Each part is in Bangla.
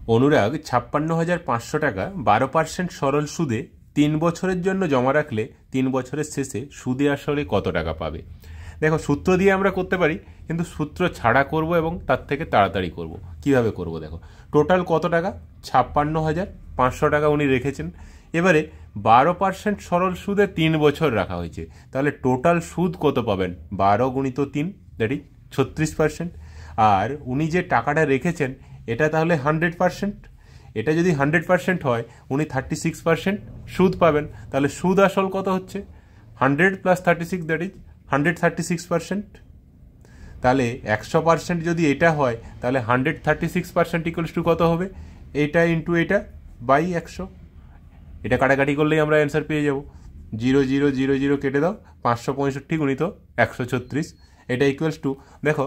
অনুরাগ 56,500 টাকা 12% সরল সুদে 3 বছরের জন্য জমা রাখলে 3 বছরের শেষে সুদে আসলে কত টাকা পাবে। দেখো, সূত্র দিয়ে আমরা করতে পারি, কিন্তু সূত্র ছাড়া করব এবং তার থেকে তাড়াতাড়ি করব। কিভাবে করব দেখো, টোটাল কত টাকা? 56,500 টাকা উনি রেখেছেন। এবারে 12% সরল সুদে 3 বছর রাখা হয়েছে, তাহলে টোটাল সুদ কত পাবেন? 12 গুণিত 3, দ্যাট ইজ 36%। আর উনি যে টাকাটা রেখেছেন এটা তাহলে 100%। এটা যদি 100% হয় উনি 36% সুদ পাবেন। তাহলে সুদ আসল কত হচ্ছে? 100 + 36, দ্যাট ইজ 136%। তাহলে 100% যদি এটা হয় তাহলে 136% ইকুয়ালস টু কত হবে? এটা ইন্টু এটা বাই 100। এটা কাটাকাটি করলেই আমরা অ্যান্সার পেয়ে যাব। 0 0 0 0 কেটে দাও, 565 গুণিত 136, এটা ইকুয়ালস টু, দেখো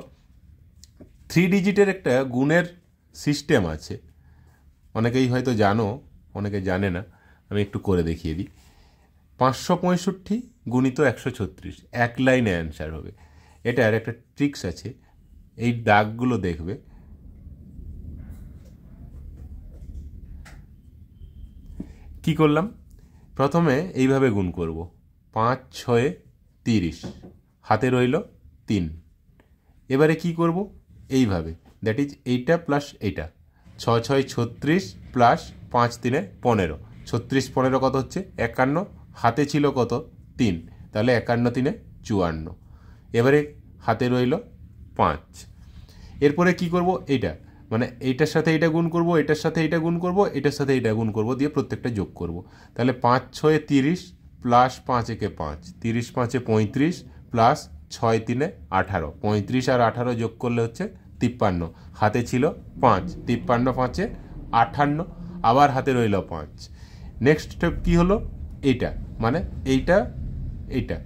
3 ডিজিটের একটা গুণের সিস্টেম আছে, অনেকেই হয়তো জানো, অনেকে জানে না, আমি একটু করে দেখিয়ে দিই। 565 গুণিত 136, এক লাইনে অ্যান্সার হবে। এটার একটা ট্রিক্স আছে, এই দাগগুলো দেখবে। কি করলাম? প্রথমে এইভাবে গুণ করব, 5 6 30, হাতে রইল 3। এবারে কি করব? এইভাবে, দ্যাট ইজ এইটা প্লাস এইটা, 6 6 36 প্লাস 5 3 15, 36 15 কত হচ্ছে? 51। হাতে ছিল কত? 3, তাহলে 51 3 54। এবারে হাতে রইল 5। এরপরে কি করব? এইটা মানে এইটার সাথে এইটা গুণ করব, এটার সাথে এইটা গুণ করব, এটার সাথে এইটা গুণ করব, দিয়ে প্রত্যেকটা যোগ করব। তাহলে 5 6 30 প্লাস 5 1 5, 30 5 35 প্লাস 6 3 18, 35 আর 18 যোগ করলে হচ্ছে 53। হাতে ছিল 5, 53 5 58, আবার হাতে রইল 5। নেক্সট স্টেপ কি হলো? এইটা মানে এইটা এইটা,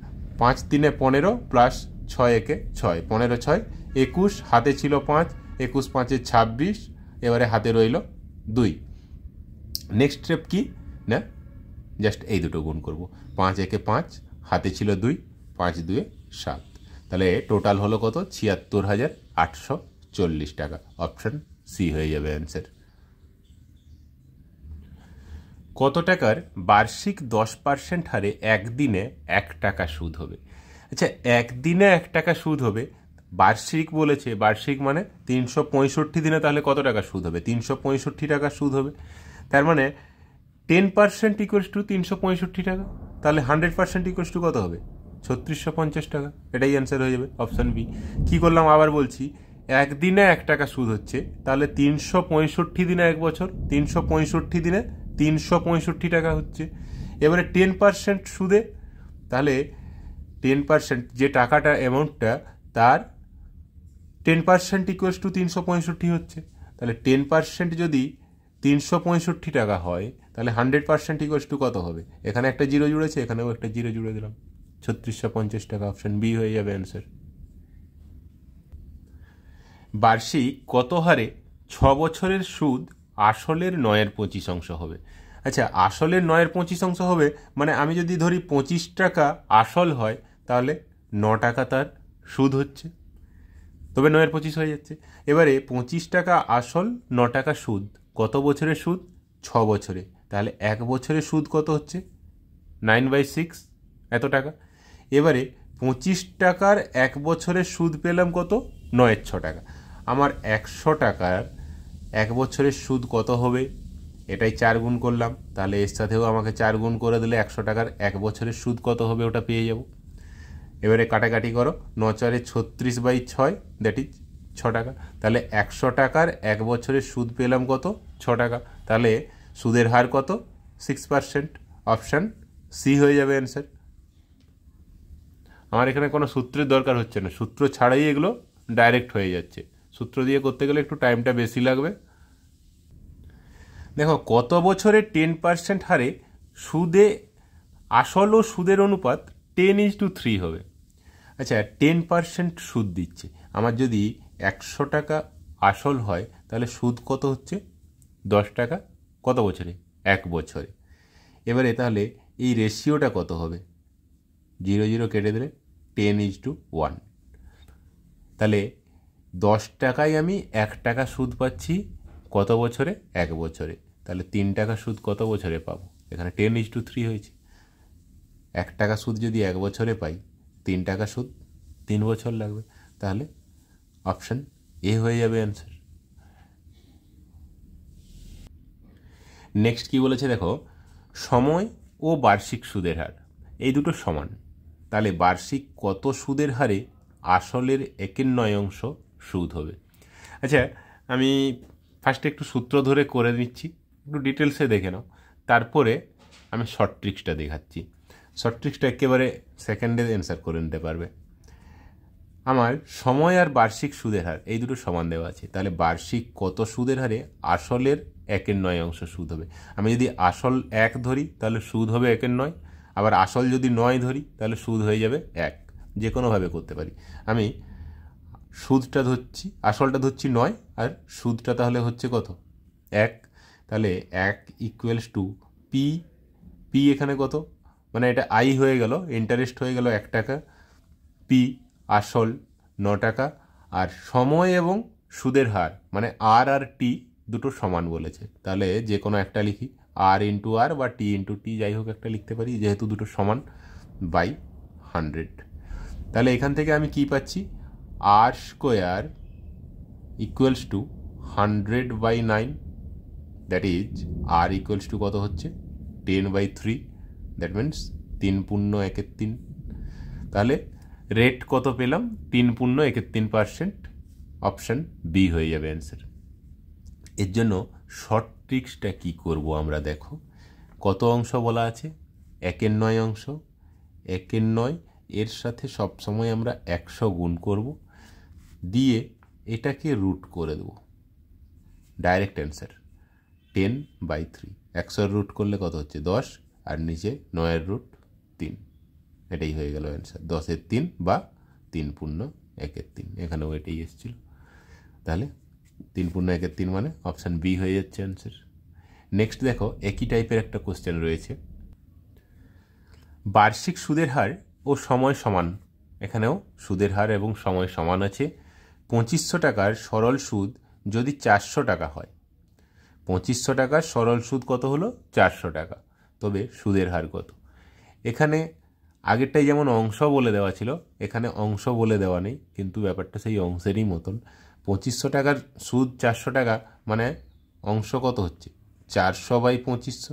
5 3 15 প্লাস 6 1 6, 15 6 21, হাতে ছিল 5, 21 5 26, এবারে হাতে রইল 2। নেক্সট স্টেপ কি না, জাস্ট এই দুটো গুণ করব, 5 1 5, হাতে ছিল 2, 5 2 7, তাহলে টোটাল হলো কত? 76,840 টাকা। অপশন সি হয়ে যাবে অ্যান্সার। কত টাকার বার্ষিক 10% হারে একদিনে 1 টাকা সুদ হবে? আচ্ছা, একদিনে 1 টাকা সুদ হবে, বার্ষিক বলেছে, বার্ষিক মানে 365 দিনে, তাহলে কত টাকা সুদ হবে? 365 টাকা সুদ হবে। তার মানে 10% ইকুয়ালস টু 365 টাকা, তাহলে 100% ইকুয়ালস টু কত হবে? 3650 টাকা। এটাই অ্যান্সার হয়ে যাবে, অপশান বি। কী করলাম আবার বলছি, একদিনে 1 টাকা সুদ হচ্ছে, তাহলে 365 দিনে 1 বছর, 365 দিনে 365 টাকা হচ্ছে। এবারে 10% সুদে, তাহলে 10% যে টাকাটা অ্যামাউন্টটা, তার 10% ইকুয়ালস টু 365 হচ্ছে। তাহলে 10% যদি 365 টাকা হয়, তাহলে 100% ইকুয়ালস টু কত হবে? এখানে একটা জিরো জুড়েছে, এখানেও একটা জিরো জুড়ে দিলাম, 3650 টাকা। অপশন বি হয়ে যাবে অ্যান্সার। বার্ষিক কত হারে 6 বছরের সুদ আসলের 9/25 হবে? আচ্ছা, আসলের 9/25 হবে মানে আমি যদি ধরি 25 টাকা আসল হয়, তাহলে 9 টাকা তার সুদ হচ্ছে, তবে 9/25 হয়ে যাচ্ছে। এবারে 25 টাকা আসল, 9 টাকা সুদ, কত বছরের সুদ? 6 বছরে। তাহলে 1 বছরের সুদ কত হচ্ছে? 9/6, এত টাকা। এবারে 25 টাকার 1 বছরের সুদ পেলাম কত? 9/6 টাকা। আমার 100 টাকার 1 বছরের সুদ কত হবে? এটাই 4 গুণ করলাম, তাহলে এর সাথেও আমাকে 4 গুণ করে দিলে 100 টাকার 1 বছরের সুদ কত হবে ওটা পেয়ে যাব। এবারে কাটাকাটি করো, 9 4 36/6, দ্যাট ইজ 6 টাকা। তাহলে 100 টাকার 1 বছরের সুদ পেলাম কত? 6 টাকা। তাহলে সুদের হার কত? 6%। অপশান সি হয়ে যাবে অ্যান্সার। আমার এখানে কোনো সূত্রের দরকার হচ্ছে না, সূত্র ছাড়াই এগুলো ডাইরেক্ট হয়ে যাচ্ছে। সূত্র দিয়ে করতে গেলে একটু টাইমটা বেশি লাগবে। দেখো, কত বছরে 10% হারে সুদে আসল ও সুদের অনুপাত 10:3 হবে? আচ্ছা, 10% সুদ দিচ্ছে, আমার যদি 100 টাকা আসল হয়, তাহলে সুদ কত হচ্ছে? 10 টাকা। কত বছরে? 1 বছরে। এবারে তাহলে এই রেশিওটা কত হবে? 0 0 কেটে দিলে 10:1। তাহলে 10 টাকায় আমি 1 টাকা সুদ পাচ্ছি, কত বছরে? 1 বছরে। তাহলে 3 টাকা সুদ কত বছরে পাবো? এখানে 10:3 হয়েছে। 1 টাকা সুদ যদি 1 বছরে পাই, 3 টাকা সুদ 3 বছর লাগবে। তাহলে অপশান এ হয়ে যাবে অ্যান্সার। নেক্সট কি বলেছে দেখো, সময় ও বার্ষিক সুদের হার এই দুটো সমান, তাহলে বার্ষিক কত সুদের হারে আসলের 1/9 সুদ হবে? আচ্ছা, আমি ফার্স্টে একটু সূত্র ধরে করে নিচ্ছি, একটু ডিটেলসে দেখে নাও, তারপরে আমি শর্ট ট্রিক্সটা দেখাচ্ছি। শর্ট ট্রিক্সটা একেবারে সেকেন্ডে অ্যান্সার করে নিতে পারবে। আমার সময় আর বার্ষিক সুদের হার এই দুটো সমান দেওয়া আছে, তাহলে বার্ষিক কত সুদের হারে আসলের 1/9 সুদ হবে? আমি যদি আসল 1 ধরি তাহলে সুদ হবে 1/9, আবার আসল যদি 9 ধরি তাহলে সুদ হয়ে যাবে 1। যে কোনোভাবে করতে পারি। আমি সুদটা ধরছি, আসলটা ধরছি 9, আর সুদটা তাহলে হচ্ছে কত? 1। তাহলে 1 = পি। পি এখানে কত? মানে এটা আই হয়ে গেল, ইন্টারেস্ট হয়ে গেল 1 টাকা, পি আসল 9 টাকা, আর সময় এবং সুদের হার মানে আর আর টি দুটো সমান বলেছে, তাহলে যে কোনো একটা লিখি, আর ইন্টু আর বা টি ইন্টু টি, যাই হোক একটা লিখতে পারি, যেহেতু দুটো সমান, বাই 100। তাহলে এখান থেকে আমি কি পাচ্ছি? R square equals to 100/9, that is r equals to কত হচ্ছে? 10/3, দ্যাট মিনস 3 পূর্ণ 1/3। তাহলে রেট কত পেলাম? 3 পূর্ণ 31%। অপশান বি হয়ে যাবে অ্যান্সার। এর জন্য শর্ট ট্রিক্সটা কী করব আমরা, দেখো কত অংশ বলা আছে? 1/9 অংশ। 1/9 এর সাথে সবসময় আমরা 100 গুণ করব, দিয়ে এটাকে রুট করে দেব। Direct answer 10/3। 100 রুট করলে কত হচ্ছে? 10, আর নিচে 9 রুট 3। এটাই হয়ে গেল অ্যান্সার, 10/3 বা 3 পূর্ণ 1/3। এখানেও এটাই এসেছিল। তাহলে 3 পূর্ণ 1/3 মানে অপশান বি হয়ে যাচ্ছে অ্যান্সার। নেক্সট দেখো, একই টাইপের একটা কোশ্চেন রয়েছে, বার্ষিক সুদের হার ও সময় সমান। এখানেও সুদের হার এবং সময় সমান আছে। 2500 টাকার সরল সুদ যদি 400 টাকা হয়, 2500 টাকার সরল সুদ কত হলো? 400 টাকা। তবে সুদের হার কত? এখানে আগেরটাই যেমন অংশ বলে দেওয়া ছিল, এখানে অংশ বলে দেওয়া নেই, কিন্তু ব্যাপারটা সেই অংশেরই মতন। 2500 টাকার সুদ 400 টাকা মানে অংশ কত হচ্ছে? 400/2500,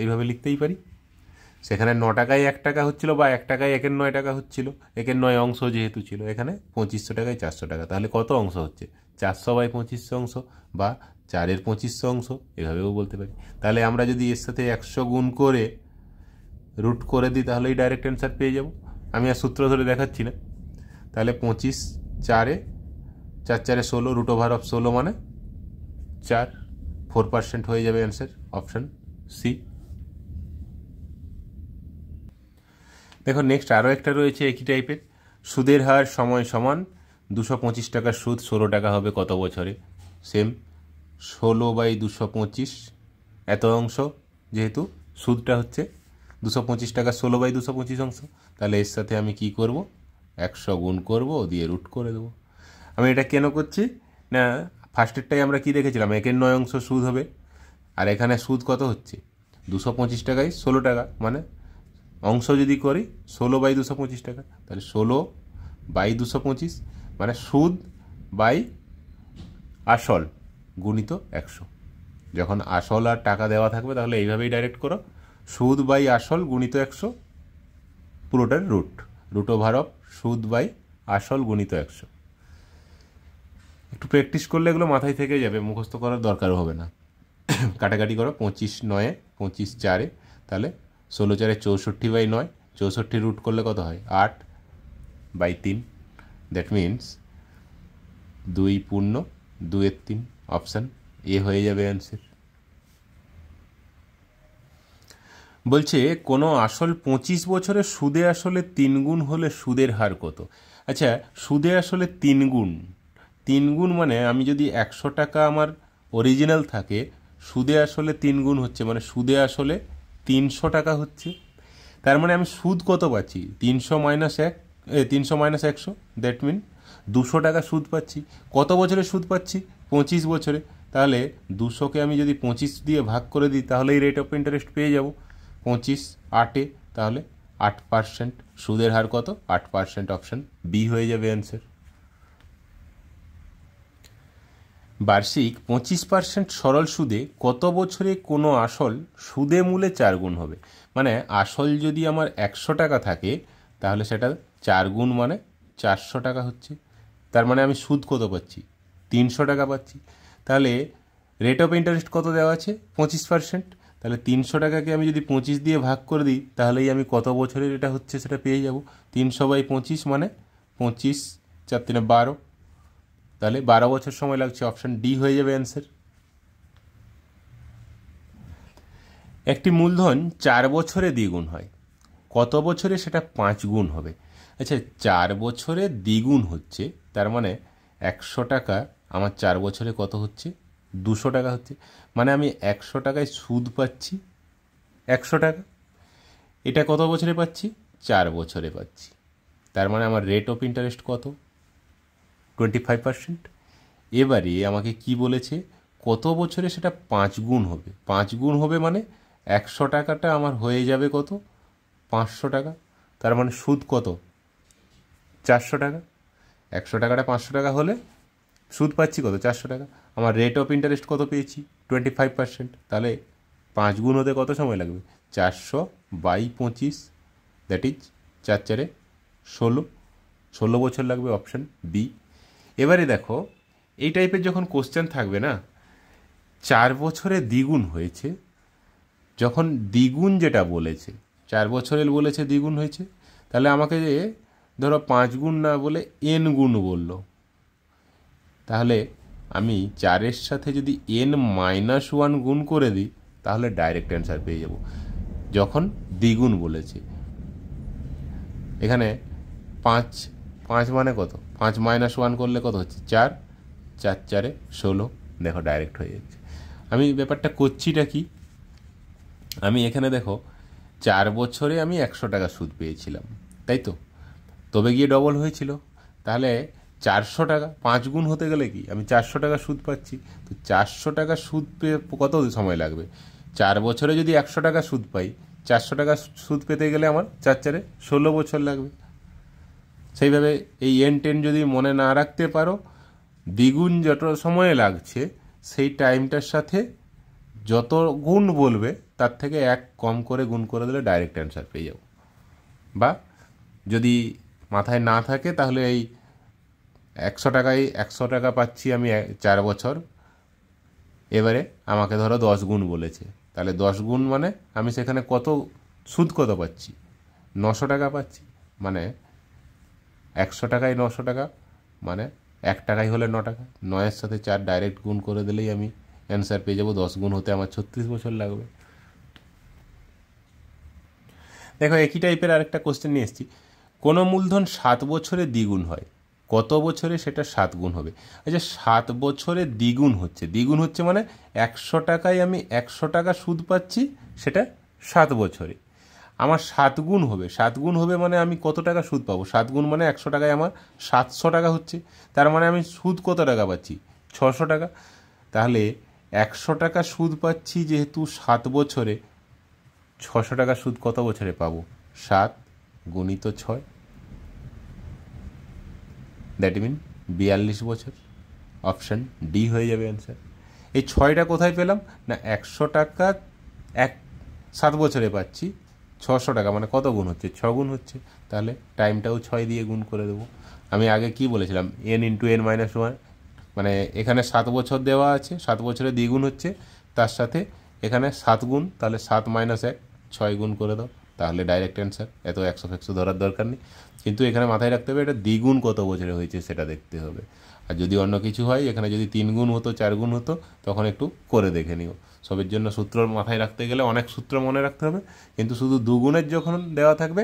এইভাবে লিখতেই পারি। সেখানে 9 টাকায় 1 টাকা হচ্ছিল, বা 1 টাকায় 1/9 টাকা হচ্ছিল, 1/9 অংশ যেহেতু ছিল। এখানে 2500 টাকায় 400 টাকা, তাহলে কত অংশ হচ্ছে? 400/2500 অংশ, বা 4/2500 অংশ, এভাবেও বলতে পারি। তাহলে আমরা যদি এর সাথে 100 গুণ করে রুট করে দিই তাহলেই ডাইরেক্ট অ্যান্সার পেয়ে যাব। আমি আর সূত্র ধরে দেখাচ্ছি না। তাহলে 25 4 4 16, রুট ওভার অফ 16 মানে 4, 4% হয়ে যাবে অ্যান্সার, অপশান সি। দেখো নেক্সট আরও একটা রয়েছে একই টাইপের, সুদের হার সময় সমান। 225 টাকার সুদ 16 টাকা হবে কত বছরে? সেম 16/225, এত অংশ, যেহেতু সুদটা হচ্ছে 225 টাকা 16/225 অংশ। তাহলে এর সাথে আমি কি করব? 100 গুণ করব, দিয়ে রুট করে দেবো। আমি এটা কেন করছি না, ফার্স্টেরটাই আমরা কি দেখেছিলাম? 1/9 অংশ সুদ হবে, আর এখানে সুদ কত হচ্ছে? 225 টাকায় 16 টাকা, মানে অংশ যদি করি 16/225 টাকা, তাহলে 16/225 মানে সুদ বাই আসল গুণিত 100। যখন আসল আর টাকা দেওয়া থাকবে তাহলে এইভাবেই ডাইরেক্ট করো, সুদ বাই আসল গুণিত 100, পুরোটার রুট ওভার অফ সুদ বাই আসল গুণিত 100। একটু প্র্যাকটিস করলে এগুলো মাথায় থেকে যাবে, মুখস্থ করার দরকারও হবে না। কাটাকাটি করো, 25 9 25 4, তাহলে 16 4 64/9, 64 রুট করলে কত হয়? 8/3, দ্যাট মিনস 2 পূর্ণ 2/3, অপশান এ হয়ে যাবে অ্যান্সার। বলছে কোনো আসল 25 বছরের সুদে আসলে 3 গুণ হলে সুদের হার কত? আচ্ছা, সুদে আসলে 3 গুণ, 3 গুণ মানে আমি যদি 100 টাকা আমার অরিজিনাল থাকে, সুদে আসলে 3 গুণ হচ্ছে, মানে সুদে আসলে 300 টাকা হচ্ছে। তার মানে আমি সুদ কত পাচ্ছি? 300 - 100, দ্যাট মিন 200 টাকা সুদ পাচ্ছি। কত বছরে সুদ পাচ্ছি? 25 বছরে। তাহলে 200কে আমি যদি 25 দিয়ে ভাগ করে দিই তাহলেই রেট অফ ইন্টারেস্ট পেয়ে যাব। 25 8-এ, তাহলে 8%। সুদের হার কত? 8%। অপশান বি হয়ে যাবে অ্যান্সার। বার্ষিক 25% সরল সুদে কত বছরে কোনো আসল সুদে মূলে 4 গুণ হবে? মানে আসল যদি আমার 100 টাকা থাকে তাহলে সেটা 4 গুণ মানে 400 টাকা হচ্ছে। তার মানে আমি সুদ কত পাচ্ছি? 300 টাকা পাচ্ছি। তাহলে রেট অফ ইন্টারেস্ট কত দেওয়া আছে? 25%। তাহলে 300 টাকাকে আমি যদি 25 দিয়ে ভাগ করে দিই তাহলেই আমি কত বছরের এটা হচ্ছে সেটা পেয়ে যাব। 300/25 মানে 25 4 3 12, তাহলে 12 বছর সময় লাগছে। অপশান ডি হয়ে যাবে অ্যান্সার। একটি মূলধন 4 বছরে দ্বিগুণ হয়, কত বছরে সেটা 5 গুণ হবে? আচ্ছা, 4 বছরে দ্বিগুণ হচ্ছে, তার মানে 100 টাকা আমার 4 বছরে কত হচ্ছে? 200 টাকা হচ্ছে। মানে আমি 100 টাকায় সুদ পাচ্ছি 100 টাকা। এটা কত বছরে পাচ্ছি? 4 বছরে পাচ্ছি। তার মানে আমার রেট অফ ইন্টারেস্ট কত? 25%। এবারে আমাকে কি বলেছে? কত বছরে সেটা 5 গুণ হবে। 5 গুণ হবে মানে 100 টাকাটা আমার হয়ে যাবে কত? 500 টাকা। তার মানে সুদ কত? 400 টাকা। 100 টাকাটা 500 টাকা হলে সুদ পাচ্ছি কত? 400 টাকা। আমার রেট অফ ইন্টারেস্ট কত পেয়েছি? 25%। তাহলে 5 গুণ হতে কত সময় লাগবে? 400/25, দ্যাট ইজ 4 4 16, 16 বছর লাগবে। Option B. এবারে দেখো, এই টাইপের যখন কোশ্চেন থাকবে না, 4 বছরে দ্বিগুণ হয়েছে, যখন দ্বিগুণ যেটা বলেছে 4 বছরের বলেছে দ্বিগুণ হয়েছে, তাহলে আমাকে ধরো 5 গুণ না বলে n গুণ বলল, তাহলে আমি 4-এর সাথে যদি n-1 গুণ করে দিই তাহলে ডাইরেক্ট অ্যান্সার পেয়ে যাব। যখন দ্বিগুণ বলেছে, এখানে 5 মানে কত? 5-1 করলে কত হচ্ছে? 4, 4 4 16, দেখো ডাইরেক্ট হয়ে যাচ্ছে। আমি ব্যাপারটা করছিটা কি, আমি এখানে দেখো 4 বছরে আমি 100 টাকা সুদ পেয়েছিলাম, তাই তো? তবে গিয়ে ডবল হয়েছিল, তাহলে 400 টাকা 5 গুণ হতে গেলে কি আমি 400 টাকা সুদ পাচ্ছি। তো 400 টাকা সুদ পেয়ে কত সময় লাগবে? 4 বছরে যদি 100 টাকা সুদ পাই, 400 টাকা সুদ পেতে গেলে আমার 4 4 16 বছর লাগবে। সেইভাবে এই n10 যদি মনে না রাখতে পারো, দ্বিগুণ যত সময় লাগছে সেই টাইমটার সাথে যত গুণ বলবে তার থেকে 1 কম করে গুণ করে দিলে ডাইরেক্ট অ্যান্সার পেয়ে যাব। বা যদি মাথায় না থাকে তাহলে এই 100 টাকায় 100 টাকা পাচ্ছি আমি 4 বছর, এবারে আমাকে ধরো 10 গুণ বলেছে, তাহলে 10 গুণ মানে আমি সেখানে কত সুদ কত পাচ্ছি? 900 টাকা পাচ্ছি। মানে 100 টাকায় 900 টাকা, মানে 1 টাকাই হলে 9 টাকা। 9-এর সাথে 4 ডাইরেক্ট গুণ করে দিলেই আমি অ্যান্সার পেয়ে যাব। 10 গুণ হতে আমার 36 বছর লাগবে। দেখো, একই টাইপের আরেকটা কোশ্চেন নিয়ে এসেছি। কোনো মূলধন 7 বছরে দ্বিগুণ হয়, কত বছরে সেটা 7 গুণ হবে? আচ্ছা, 7 বছরে দ্বিগুণ হচ্ছে মানে 100 টাকায় আমি 100 টাকা সুদ পাচ্ছি, সেটা 7 বছরে আমার 7 গুণ হবে। 7 গুণ হবে মানে আমি কত টাকা সুদ পাবো? 7 গুণ মানে 100 টাকায় আমার 700 টাকা হচ্ছে, তার মানে আমি সুদ কত টাকা পাচ্ছি? 600 টাকা। তাহলে 100 টাকা সুদ পাচ্ছি যেহেতু 7 বছরে, 600 টাকা সুদ কত বছরে পাবো? 7 গুণিত 6, দ্যাট মিন 42 বছর। অপশান ডি হয়ে যাবে অ্যান্সার। এই 6টা কোথায় পেলাম? না, 100 টাকা 7 বছরে পাচ্ছি, 600 টাকা মানে কত গুণ হচ্ছে? 6 গুণ হচ্ছে। তাহলে টাইমটাও 6 দিয়ে গুণ করে দেবো। আমি আগে কি বলেছিলাম? n×n-1, মানে এখানে 7 বছর দেওয়া আছে, 7 বছরে দ্বিগুণ হচ্ছে, তার সাথে এখানে 7 গুণ, তাহলে 7 - 1 6 গুণ করে দাও, তাহলে ডাইরেক্ট অ্যান্সার। এত 100 ধরার দরকার নেই, কিন্তু এখানে মাথায় রাখতে হবে এটা দ্বিগুণ কত বছরে হয়েছে সেটা দেখতে হবে। আর যদি অন্য কিছু হয়, এখানে যদি 3 গুণ হতো 4 গুণ হতো তখন একটু করে দেখে নিও। সবের জন্য সূত্র মাথায় রাখতে গেলে অনেক সূত্র মনে রাখতে হবে, কিন্তু শুধু দুগুণের যখন দেওয়া থাকবে,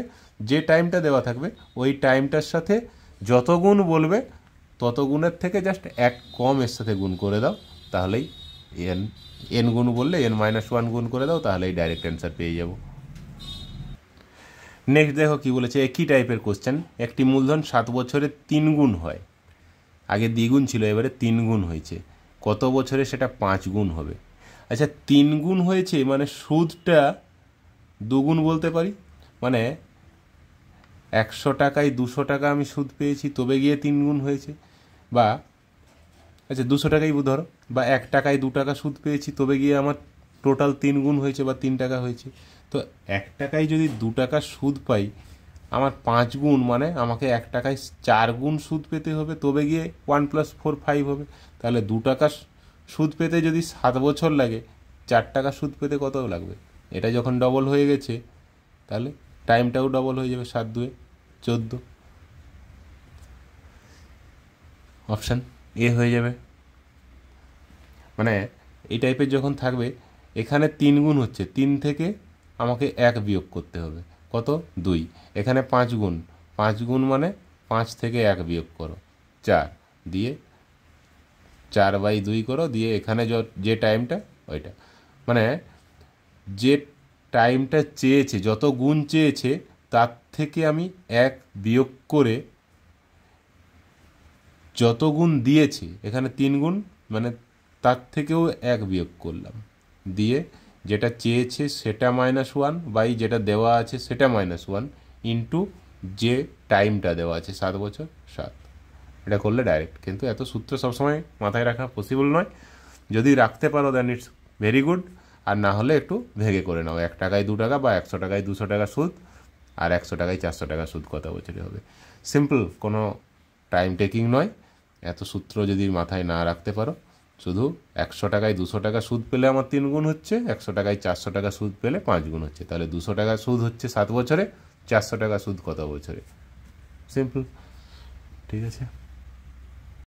যে টাইমটা দেওয়া থাকবে ওই টাইমটার সাথে যত গুণ বলবে তত গুণের থেকে জাস্ট 1 কম এর সাথে গুণ করে দাও, তাহলেই n গুণ বললে n-1 গুণ করে দাও, তাহলেই ডাইরেক্ট অ্যান্সার পেয়ে যাব। নেক্সট দেখো কি বলেছে, একই টাইপের কোশ্চেন। একটি মূলধন 7 বছরে 3 গুণ হয়, আগে দ্বিগুণ ছিল এবারে 3 গুণ হয়েছে, কত বছরে সেটা 5 গুণ হবে। আচ্ছা 3 গুণ হয়েছে মানে সুদটা 2 গুণ বলতে পারি, মানে 100 টাকায় 200 টাকা আমি সুদ পেয়েছি, তবে গিয়ে 3 গুণ হয়েছে। বা আচ্ছা 200 টাকাই ধরো, বা 1 টাকায় 2 টাকা সুদ পেয়েছি, তবে গিয়ে আমার টোটাল 3 গুণ হয়েছে বা 3 টাকা হয়েছে। তো 1 টাকায় যদি 2 টাকা সুদ পাই, আমার 5 গুণ মানে আমাকে 1 টাকায় 4 গুণ সুদ পেতে হবে, তবে গিয়ে 1 + 4 5 হবে। তাহলে 2 টাকা সুদ পেতে যদি 7 বছর লাগে, 4 টাকা সুদ পেতে কত লাগবে? এটা যখন ডবল হয়ে গেছে তাহলে টাইমটাও ডবল হয়ে যাবে, 7 2 14। অপশান এ হয়ে যাবে। মানে এই টাইপের যখন থাকবে, এখানে 3 গুণ হচ্ছে, 3 থেকে আমাকে 1 বিয়োগ করতে হবে, কত? 2। এখানে 5 গুণ, 5 গুণ মানে 5 থেকে 1 বিয়োগ করো 4, দিয়ে 4/2 করো, দিয়ে এখানে যে টাইমটা ওইটা, মানে যে টাইমটা চেয়েছে, যত গুণ চেয়েছে তার থেকে আমি 1 বিয়োগ করে যত গুণ দিয়েছে, এখানে 3 গুণ মানে তার থেকেও 1 বিয়োগ করলাম, দিয়ে যেটা চেয়েছে সেটা -1 বাই যেটা দেওয়া আছে সেটা -1 ইন্টু যে টাইমটা দেওয়া আছে 7 বছর 7। এটা করলে ডাইরেক্ট, কিন্তু এত সূত্র সবসময় মাথায় রাখা পসিবল নয়। যদি রাখতে পারো দেন ইটস ভেরি গুড, আর না হলে একটু ভেঙে করে নাও, 1 টাকায় 2 টাকা বা 100 টাকায় 200 টাকা সুদ, আর 100 টাকায় 400 টাকা সুদ কত বছরে হবে। সিম্পল, কোনো টাইম টেকিং নয়। এত সূত্র যদি মাথায় না রাখতে পারো, শুধু 100 টাকায় 200 টাকা সুদ পেলে আমার 3 গুণ হচ্ছে, 100 টাকায় 400 টাকা সুদ পেলে 5 গুণ হচ্ছে, তাহলে 200 টাকা সুদ হচ্ছে 7 বছরে, 400 টাকা সুদ কত বছরে? সিম্পল, ঠিক আছে।